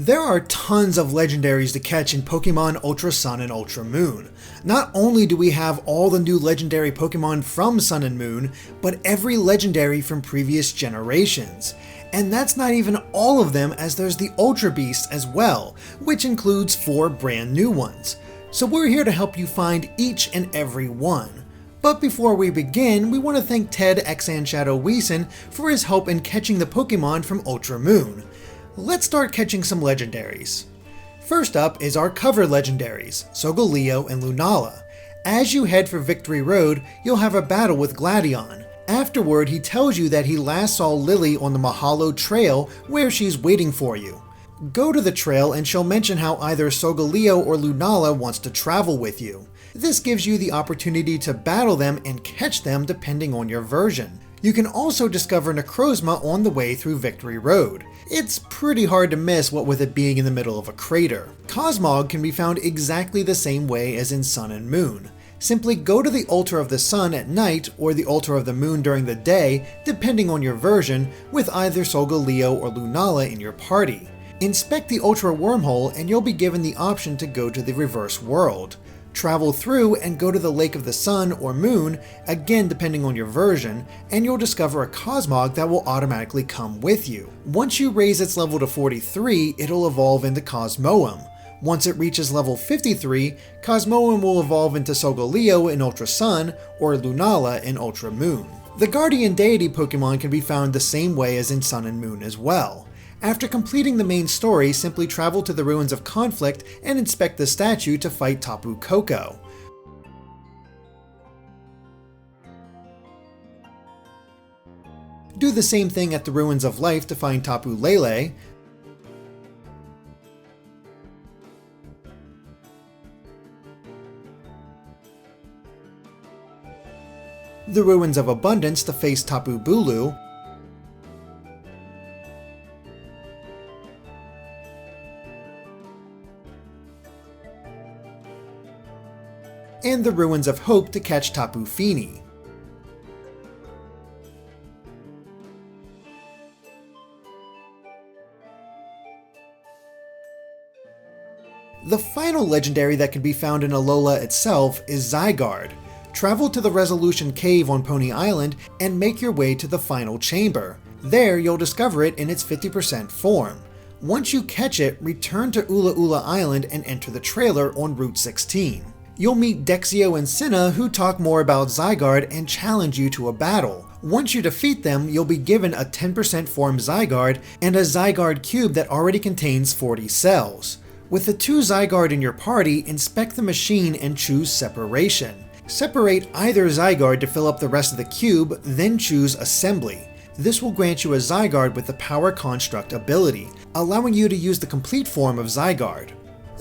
There are tons of legendaries to catch in Pokemon Ultra Sun and Ultra Moon. Not only do we have all the new legendary Pokemon from Sun and Moon, but every legendary from previous generations. And that's not even all of them, as there's the Ultra Beasts as well, which includes 4 brand new ones. So we're here to help you find each and every one. But before we begin, we want to thank Ted Shadow Weeson for his help in catching the Pokemon from Ultra Moon. Let's start catching some legendaries. First up is our cover legendaries, Solgaleo and Lunala. As you head for Victory Road, you'll have a battle with Gladion. Afterward, he tells you that he last saw Lily on the Mahalo Trail where she's waiting for you. Go to the trail and she'll mention how either Solgaleo or Lunala wants to travel with you. This gives you the opportunity to battle them and catch them depending on your version. You can also discover Necrozma on the way through Victory Road. It's pretty hard to miss, what with it being in the middle of a crater. Cosmog can be found exactly the same way as in Sun and Moon. Simply go to the altar of the sun at night or the altar of the moon during the day, depending on your version, with either Solgaleo or Lunala in your party. Inspect the Ultra Wormhole and you'll be given the option to go to the reverse world. Travel through and go to the Lake of the Sun or Moon, again depending on your version, and you'll discover a Cosmog that will automatically come with you. Once you raise its level to 43, it'll evolve into Cosmoem. Once it reaches level 53, Cosmoem will evolve into Solgaleo in Ultra Sun or Lunala in Ultra Moon. The Guardian Deity Pokemon can be found the same way as in Sun and Moon as well. After completing the main story, simply travel to the Ruins of Conflict and inspect the statue to fight Tapu Koko. Do the same thing at the Ruins of Life to find Tapu Lele. The Ruins of Abundance to face Tapu Bulu. And the Ruins of Hope to catch Tapu Fini. The final legendary that can be found in Alola itself is Zygarde. Travel to the Resolution Cave on Pony Island and make your way to the final chamber. There you'll discover it in its 50% form. Once you catch it, return to Ula Ula Island and enter the trailer on Route 16. You'll meet Dexio and Cinna, who talk more about Zygarde and challenge you to a battle. Once you defeat them, you'll be given a 10% form Zygarde and a Zygarde cube that already contains 40 cells. With the 2 Zygarde in your party, inspect the machine and choose Separation. Separate either Zygarde to fill up the rest of the cube, then choose Assembly. This will grant you a Zygarde with the Power Construct ability, allowing you to use the complete form of Zygarde.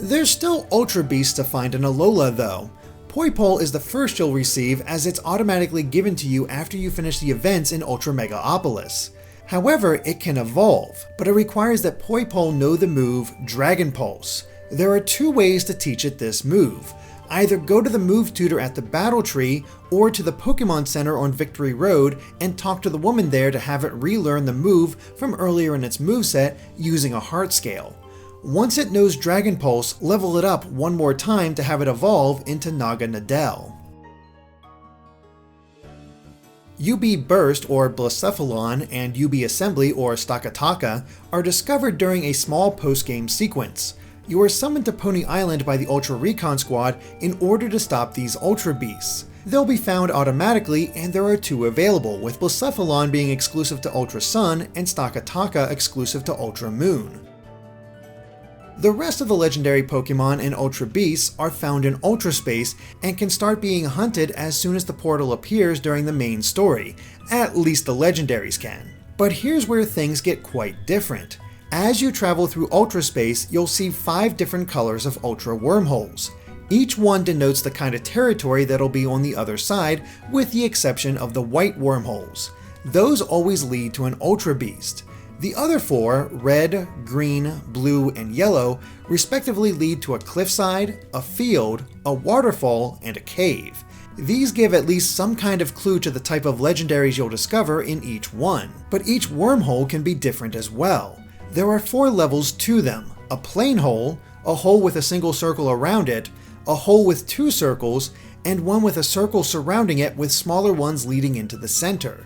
There's still Ultra Beasts to find in Alola though. Poipole is the first you'll receive, as it's automatically given to you after you finish the events in Ultra Megaopolis. However, it can evolve, but it requires that Poipole know the move Dragon Pulse. There are 2 ways to teach it this move. Either go to the move tutor at the Battle Tree or to the Pokemon Center on Victory Road and talk to the woman there to have it relearn the move from earlier in its moveset using a heart scale. Once it knows Dragon Pulse, level it up one more time to have it evolve into Naga Nadel. UB Burst or Blacephalon and UB Assembly or Stakataka are discovered during a small post-game sequence. You are summoned to Pony Island by the Ultra Recon Squad in order to stop these Ultra Beasts. They'll be found automatically, and there are 2 available, with Blacephalon being exclusive to Ultra Sun and Stakataka exclusive to Ultra Moon. The rest of the legendary Pokemon and Ultra Beasts are found in Ultra Space and can start being hunted as soon as the portal appears during the main story. At least the legendaries can. But here's where things get quite different. As you travel through Ultra Space, you'll see 5 different colors of Ultra Wormholes. Each one denotes the kind of territory that'll be on the other side, with the exception of the white wormholes. Those always lead to an Ultra Beast. The other 4, red, green, blue, and yellow, respectively lead to a cliffside, a field, a waterfall, and a cave. These give at least some kind of clue to the type of legendaries you'll discover in each one, but each wormhole can be different as well. There are 4 levels to them. a plain hole, a hole with a single circle around it, a hole with 2 circles, and one with a circle surrounding it with smaller ones leading into the center.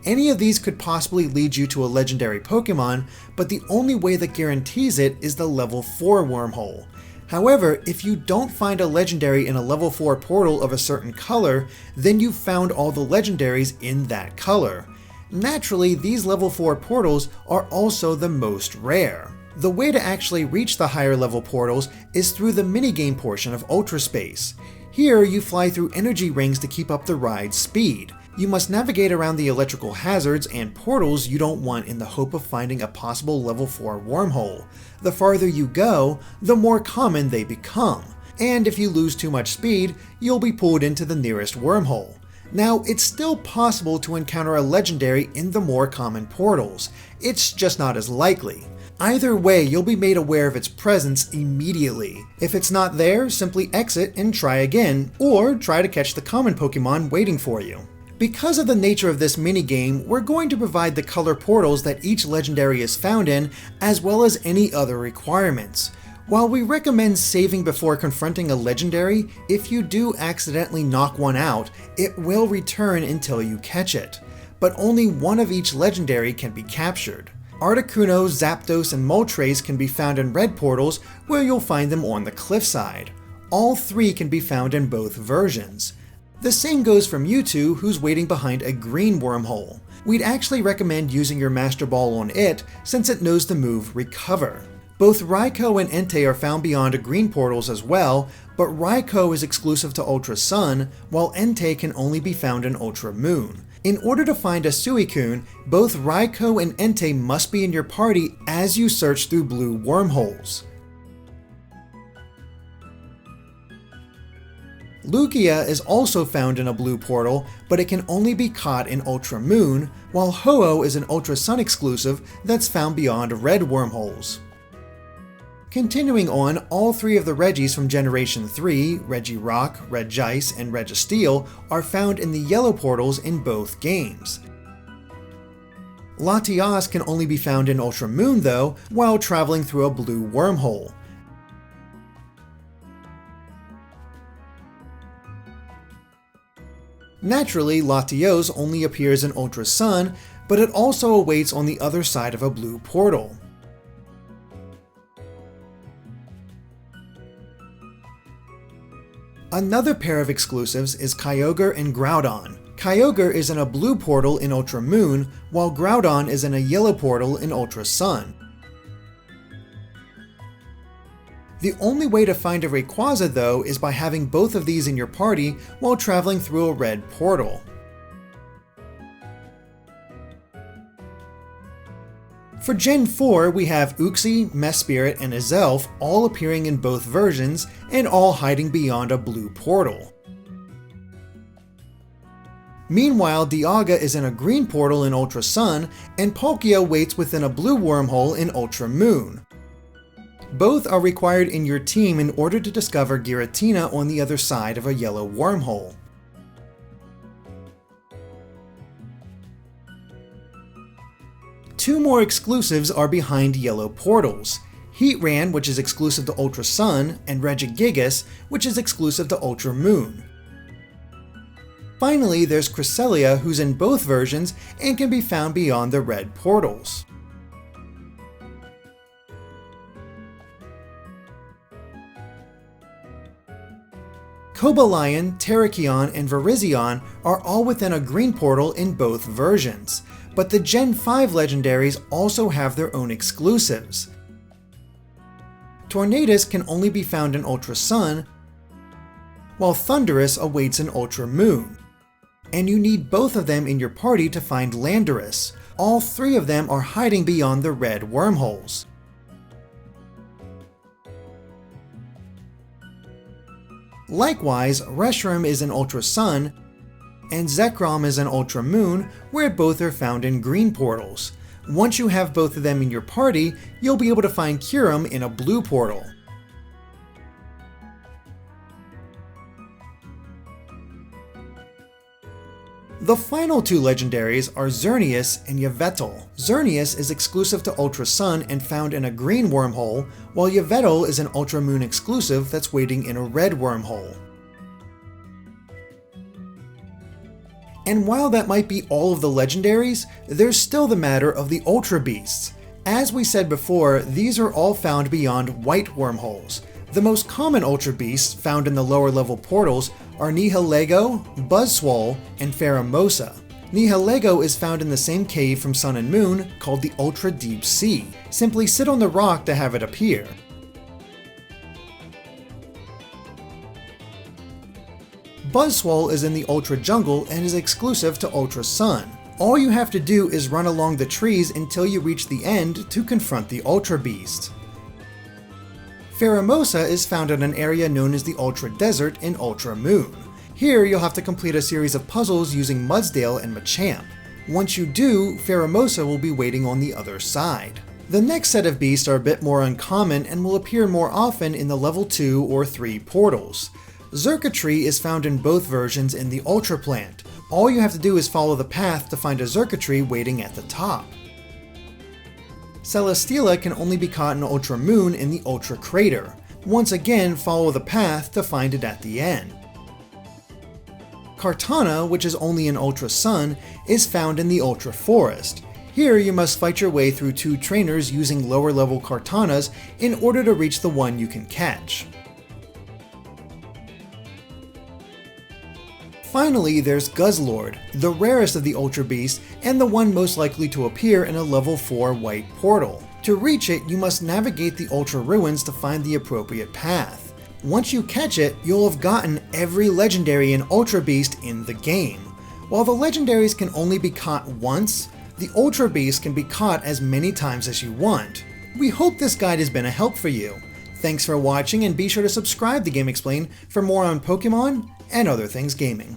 Any of these could possibly lead you to a legendary Pokémon, but the only way that guarantees it is the level 4 wormhole. However, if you don't find a legendary in a level 4 portal of a certain color, then you've found all the legendaries in that color. Naturally, these level 4 portals are also the most rare. The way to actually reach the higher level portals is through the minigame portion of Ultra Space. Here, you fly through energy rings to keep up the ride's speed. You must navigate around the electrical hazards and portals you don't want in the hope of finding a possible level 4 wormhole. The farther you go, the more common they become, and if you lose too much speed, you'll be pulled into the nearest wormhole. Now, it's still possible to encounter a legendary in the more common portals, it's just not as likely. Either way, you'll be made aware of its presence immediately. If it's not there, simply exit and try again, or try to catch the common Pokémon waiting for you. Because of the nature of this minigame, we're going to provide the color portals that each legendary is found in, as well as any other requirements. While we recommend saving before confronting a legendary, if you do accidentally knock one out, it will return until you catch it. But only one of each legendary can be captured. Articuno, Zapdos, and Moltres can be found in red portals, where you'll find them on the cliffside. All 3 can be found in both versions. The same goes for Mewtwo, who's waiting behind a green wormhole. We'd actually recommend using your Master Ball on it, since it knows the move Recover. Both Raikou and Entei are found beyond green portals as well, but Raikou is exclusive to Ultra Sun, while Entei can only be found in Ultra Moon. In order to find a Suicune, both Raikou and Entei must be in your party as you search through blue wormholes. Lugia is also found in a blue portal, but it can only be caught in Ultra Moon, while Ho-Oh is an Ultra Sun exclusive that's found beyond red wormholes. Continuing on, all 3 of the Regis from Generation 3, Regirock, Regice, and Registeel, are found in the yellow portals in both games. Latias can only be found in Ultra Moon though, while traveling through a blue wormhole. Naturally, Latios only appears in Ultra Sun, but it also awaits on the other side of a blue portal. Another pair of exclusives is Kyogre and Groudon. Kyogre is in a blue portal in Ultra Moon, while Groudon is in a yellow portal in Ultra Sun. The only way to find a Rayquaza though is by having both of these in your party while traveling through a red portal. For Gen 4, we have Uxie, Mesprit, and Azelf all appearing in both versions, and all hiding beyond a blue portal. Meanwhile, Dialga is in a green portal in Ultra Sun, and Palkia waits within a blue wormhole in Ultra Moon. Both are required in your team in order to discover Giratina on the other side of a yellow wormhole. Two more exclusives are behind yellow portals. Heatran, which is exclusive to Ultra Sun, and Regigigas, which is exclusive to Ultra Moon. Finally, there's Cresselia, who's in both versions and can be found beyond the red portals. Cobalion, Terrakion, and Virizion are all within a green portal in both versions, but the Gen 5 legendaries also have their own exclusives. Tornadus can only be found in Ultra Sun, while Thundurus awaits in Ultra Moon. And you need both of them in your party to find Landorus. All 3 of them are hiding beyond the red wormholes. Likewise, Reshiram is in Ultra Sun, and Zekrom is in Ultra Moon, where both are found in green portals. Once you have both of them in your party, you'll be able to find Kyurem in a blue portal. The final two legendaries are Xerneas and Yveltal. Xerneas is exclusive to Ultra Sun and found in a green wormhole, while Yveltal is an Ultra Moon exclusive that's waiting in a red wormhole. And while that might be all of the legendaries, there's still the matter of the Ultra Beasts. As we said before, these are all found beyond white wormholes. The most common Ultra Beasts found in the lower level portals are Nihilego, Buzzswole, and Pheromosa. Nihilego is found in the same cave from Sun and Moon called the Ultra Deep Sea. Simply sit on the rock to have it appear. Buzzswole is in the Ultra Jungle and is exclusive to Ultra Sun. All you have to do is run along the trees until you reach the end to confront the Ultra Beast. Pheromosa is found in an area known as the Ultra Desert in Ultra Moon. Here you'll have to complete a series of puzzles using Mudsdale and Machamp. Once you do, Pheromosa will be waiting on the other side. The next set of beasts are a bit more uncommon and will appear more often in the level 2 or 3 portals. Xurkitree is found in both versions in the Ultra Plant. All you have to do is follow the path to find a Xurkitree waiting at the top. Celesteela can only be caught in Ultra Moon in the Ultra Crater. Once again, follow the path to find it at the end. Kartana, which is only in Ultra Sun, is found in the Ultra Forest. Here you must fight your way through 2 trainers using lower level Kartanas in order to reach the one you can catch. Finally, there's Guzzlord, the rarest of the Ultra Beasts and the one most likely to appear in a level 4 white portal. To reach it, you must navigate the Ultra Ruins to find the appropriate path. Once you catch it, you'll have gotten every legendary and Ultra Beast in the game. While the legendaries can only be caught once, the Ultra Beast can be caught as many times as you want. We hope this guide has been a help for you. Thanks for watching, and be sure to subscribe to GameXplain for more on Pokemon and other things gaming.